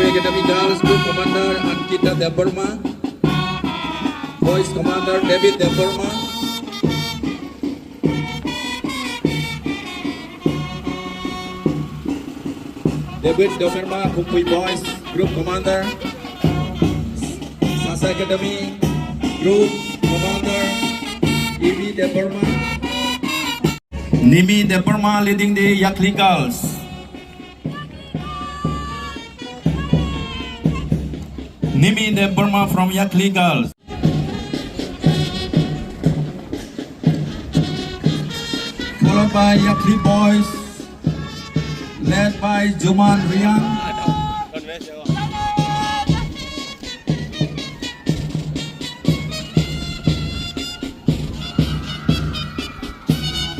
Academy Girls Group Commander Ankita Debbarma, Boys Commander David Debbarma, David Debbarma Khumulwng Boys Group Commander, Sasa Academy Group Commander Ivi Debbarma, Nimi Debbarma leading the Yakli Girls. Nimi Debbarma from Yakli Girls. Followed by Yakli Boys, led by Juman Riang.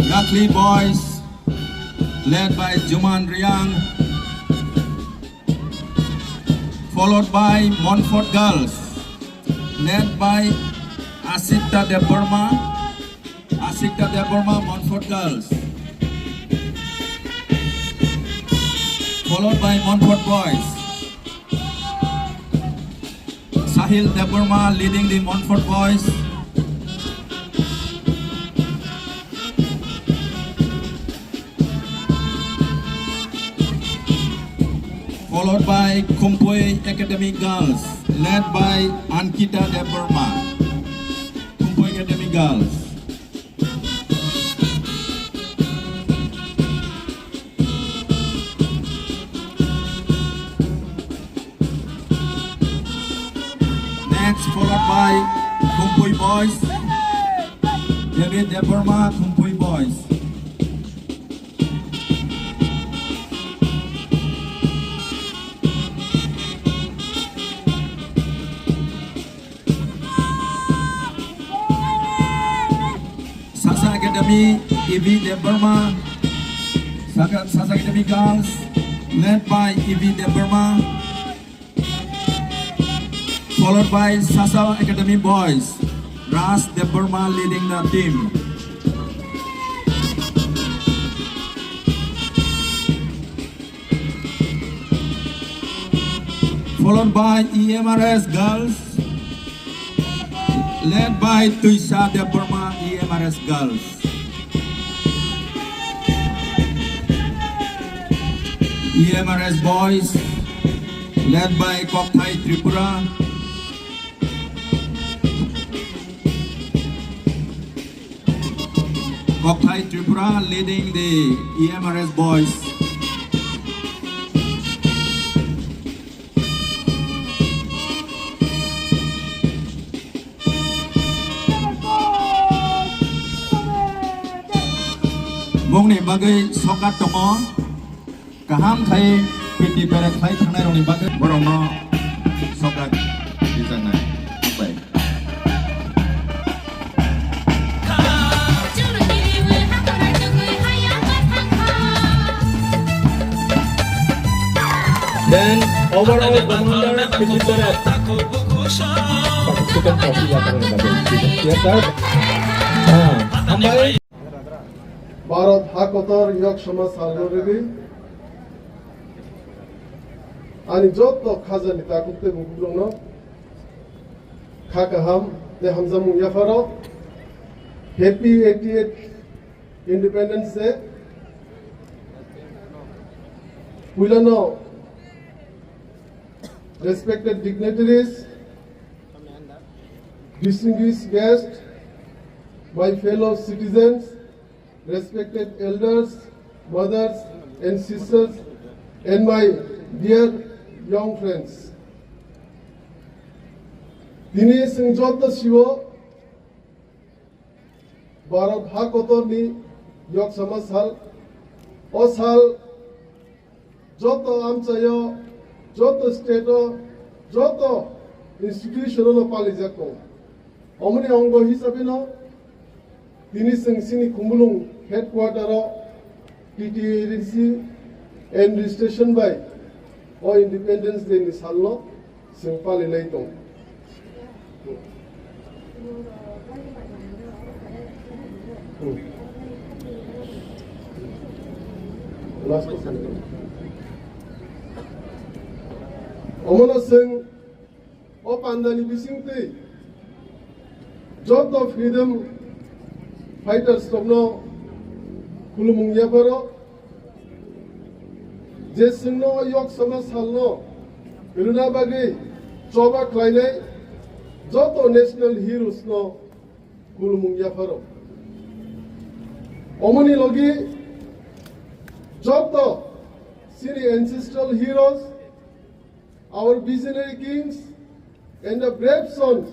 Yakli Boys, led by Juman Riang. Followed by Montfort Girls, led by Asikta Debbarma, Montfort Girls. Followed by Montfort Boys, Sahil Debbarma leading the Montfort Boys. Followed by Khumulwng Academy Girls, led by Ankita Debbarma, Khumulwng Academy Girls. Next, followed by Khumulwng Boys, David Debbarma, Khumulwng Boys. Academy, Ivi Debbarma, Sasa Academy Girls, led by Ivi Debbarma, followed by Sasa Academy Boys, Ras Debbarma leading the team. Followed by EMRS Girls, led by Tuisha Debbarma, EMRS Girls. EMRS Boys, led by Kokthai Tripura. Kokthai Tripura leading the EMRS Boys. Mungni bagai sokat tongo, kaham khai piti perak khai thangnai rongni bagai borongno sokat dijana bai. Then overall commander piti perak participant trophy akan bagai. Siap sampai Bharat हाकोतर योग समाज हालरेदी आनी जोत तो खाजनी ताकुते बुकुरोनो खाकाहाम ते हमजमु याफारो हैप्पी 88th इंडिपेंडेंस डे विलनो respected dignitaries, distinguished guests, my fellow citizens, respected elders, mothers and sisters, and my dear young friends. Dini singjot shiwo Bharat hakotorni yok samasal osal joto amchayo joto stato joto institutional palijako omni ongo hisabino dini singsi Khumulwng headquarter TTAADC and station by or Independence Day ni salno singpali leitong Omona sing op andani bisingti job of freedom fighters tomno Khumulwng yaparo je singno yok sama salno runa bagi choba klainai joto national heroes no Khumulwng yaparo omoni logi joto sini ancestral heroes, our visionary kings, and the brave sons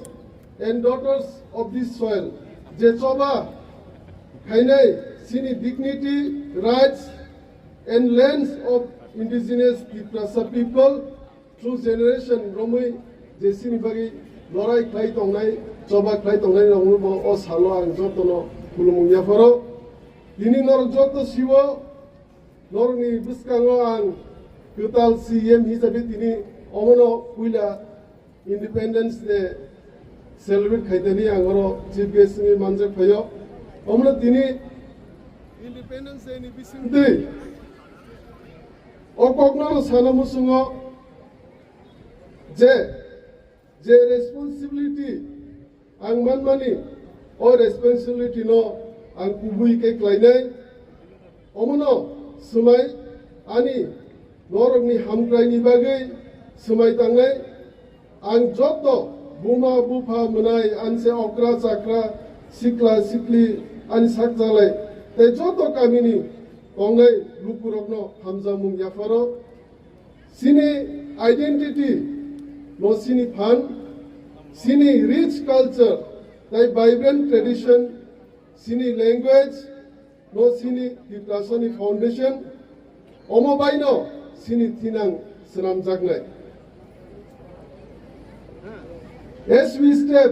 and daughters of this soil. Jechoba, Kainai, Sini dignity, rights, and lands of indigenous people through generation. Romui, Jesini Bagi, Lorai Klai Tongnai, Choba Klai Tongnai, Romubo, Osalo, and Jotono, Khumulwng Yafaro. Dini Nor Joto Siwo, Norni Buskango, and Kutal CEM Hisabit ini Omono Willa Independence Day celebrate Kaitani Angoro Chief Guest ni Manjak Payo Omono Tini Independence Day ni Bisimde Okokno Sanamusungo Je responsibility Ang Manmani or responsibility no Ang Kubui Ke Klainai Omono Sumai Ani Norogni Hamkraini Bagai Sumai Tangai Ang Joto Buma Bupa Munai Anse Okra Sakra Sikla Sikli An Sakzalai Te Joto Kamini Ongai Lupurogno Hamzamung Yafaro Sini identity No Sini Pan Sini rich culture Tai vibrant tradition Sini language No Sini Hiprasoni Foundation Omobaino Sini Tinang Senam Jagnai. As we step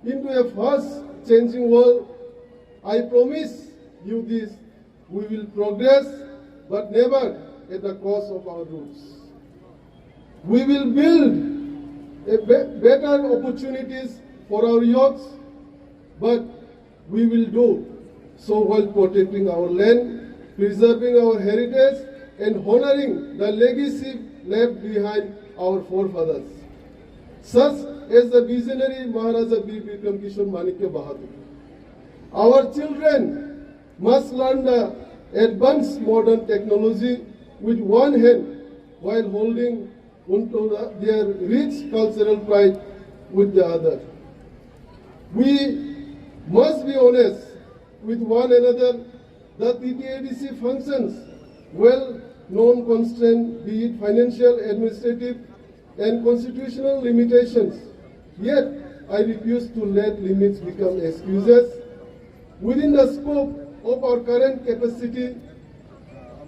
into a fast changing world, I promise you this, we will progress, but never at the cost of our roots. We will build better opportunities for our youths, but we will do so while protecting our land, preserving our heritage, and honoring the legacy left behind our forefathers, such as the visionary Maharaja Bir Bikram Kishore Manikya Bahadur. Our children must learn the advanced modern technology with one hand while holding onto their rich cultural pride with the other. We must be honest with one another. The TTAADC functions well-known constraints, be it financial, administrative, and constitutional limitations. Yet, I refuse to let limits become excuses. Within the scope of our current capacity,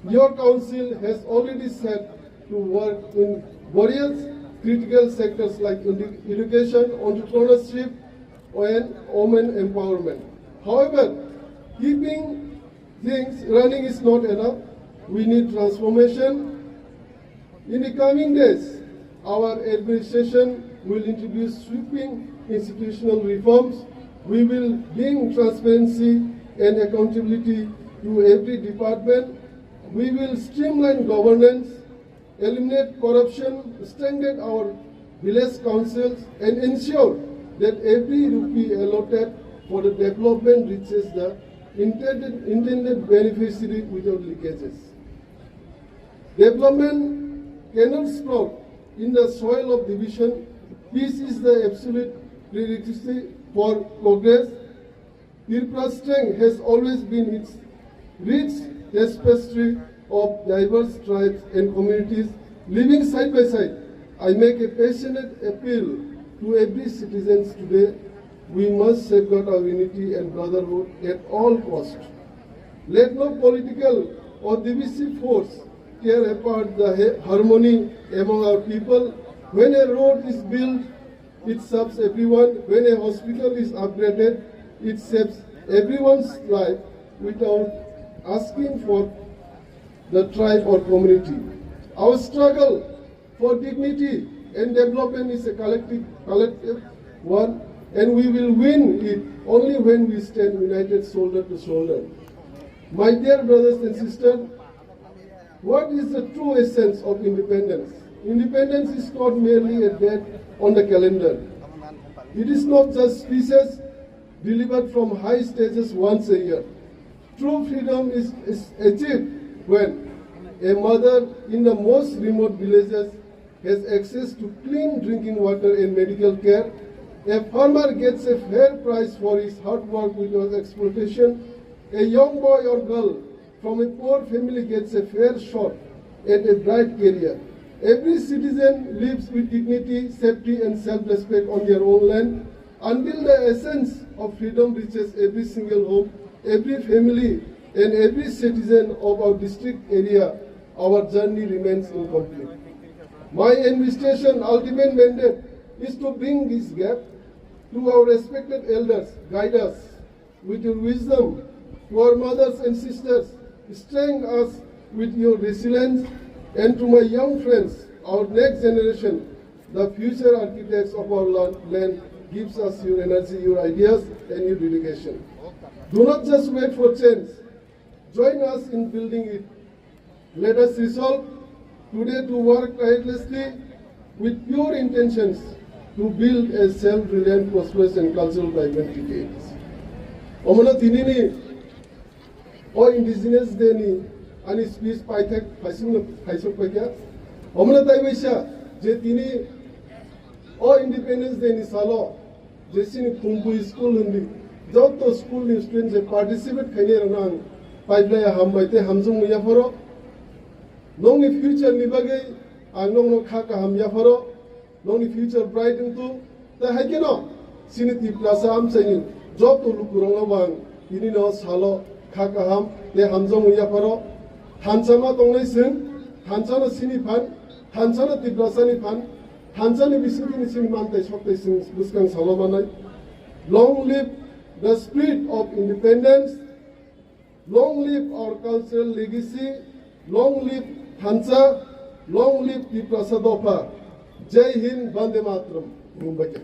your council has already set to work in various critical sectors like education, entrepreneurship, and women empowerment. However, keeping things running is not enough. We need transformation. In the coming days, our administration will introduce sweeping institutional reforms. We will bring transparency and accountability to every department. We will streamline governance, eliminate corruption, strengthen our village councils, and ensure that every rupee allotted for the development reaches the intended beneficiary without leakages. Development cannot sprout in the soil of division. Peace is the absolute prerequisite for progress. Tripura's strength has always been its rich tapestry of diverse tribes and communities living side by side. I make a passionate appeal to every citizen today. We must safeguard our unity and brotherhood at all costs. Let no political or divisive force tear apart the harmony among our people. When a road is built, it serves everyone. When a hospital is upgraded, it saves everyone's life without asking for the tribe or community. Our struggle for dignity and development is a collective one, and we will win it only when we stand united shoulder to shoulder. My dear brothers and sisters, what is the true essence of independence? Independence is not merely a date on the calendar. It is not just speeches delivered from high stages once a year. True freedom is achieved when a mother in the most remote villages has access to clean drinking water and medical care. A farmer gets a fair price for his hard work without exploitation. A young boy or girl from a poor family gets a fair shot at a bright career. Every citizen lives with dignity, safety, and self-respect on their own land. Until the essence of freedom reaches every single home, every family, and every citizen of our district area, our journey remains incomplete. My administration ultimate mandate is to bring this gap to our respected elders. Guide us with your wisdom. To our mothers and sisters, strengthen us with your resilience. And to my young friends, our next generation, the future architects of our land, gives us your energy, your ideas, and your dedication. Do not just wait for change. Join us in building it. Let us resolve today to work tirelessly with pure intentions to build a self-reliant, prosperous, and cultural vibrant TTAADC. Omana tinini o indigenous deni ani speech paithak paisok pakya. Omana taiwisha je tini o independence deni salo jesini kumbu school hundi job to school ni students je participate khane rang pipeline ham baite hamjung ya foro nongni future ni bagai anong no kha ka ham ya foro nongni future bright into ta hakino siniti plaza am chani job to lukurong wang ini no salo kha ka ham te hamjung ya foro thansama tongnai sing thansana sini phan thansana ti plaza ni phan thansani bisiti ni sing man tai sok tai sing buskang salo manai. Long live the spirit of independence. Long live our cultural legacy. Long live Thansa. Long live the Prasadopa. Jai Hind, Vande Mataram. Mumbai.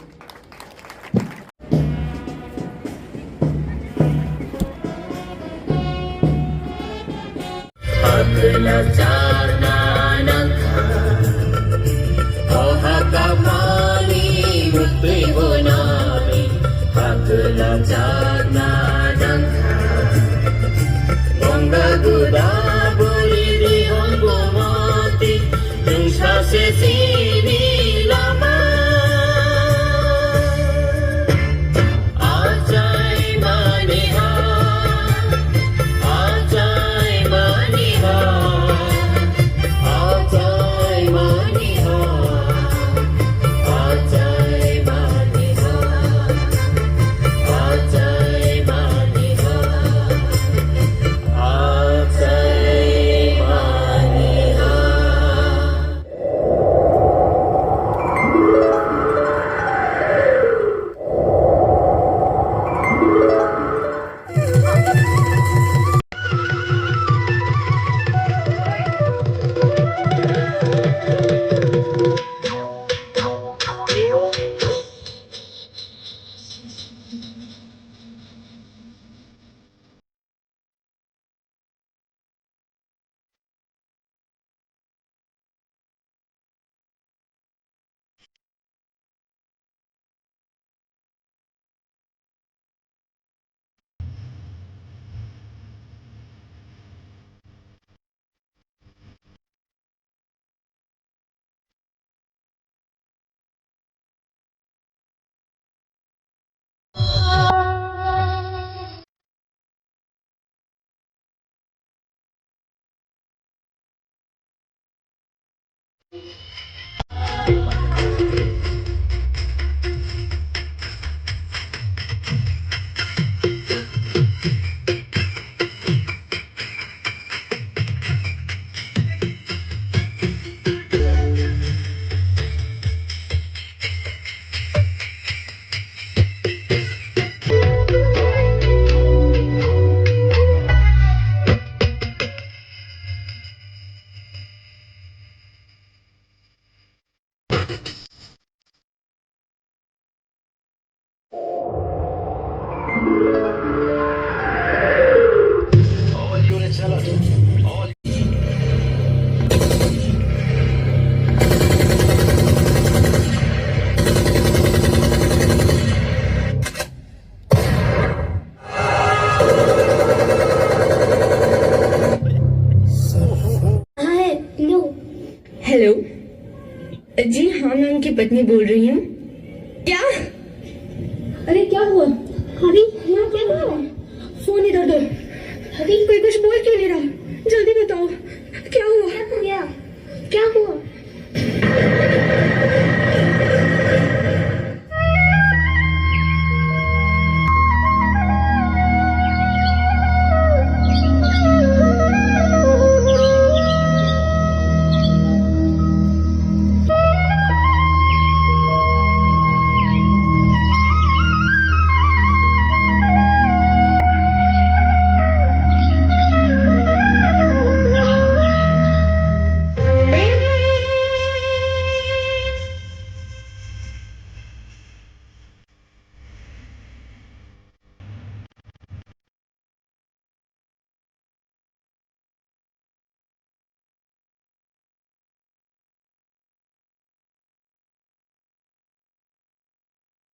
इतनी बोल रही हूँ? क्या? अरे क्या हुआ? अरे यहाँ क्या हुआ? फोन इधर दो। अरे कोई कुछ बोल क्यों नहीं रहा? जल्दी बताओ क्या हुआ? क्या हुआ? क्या हुआ?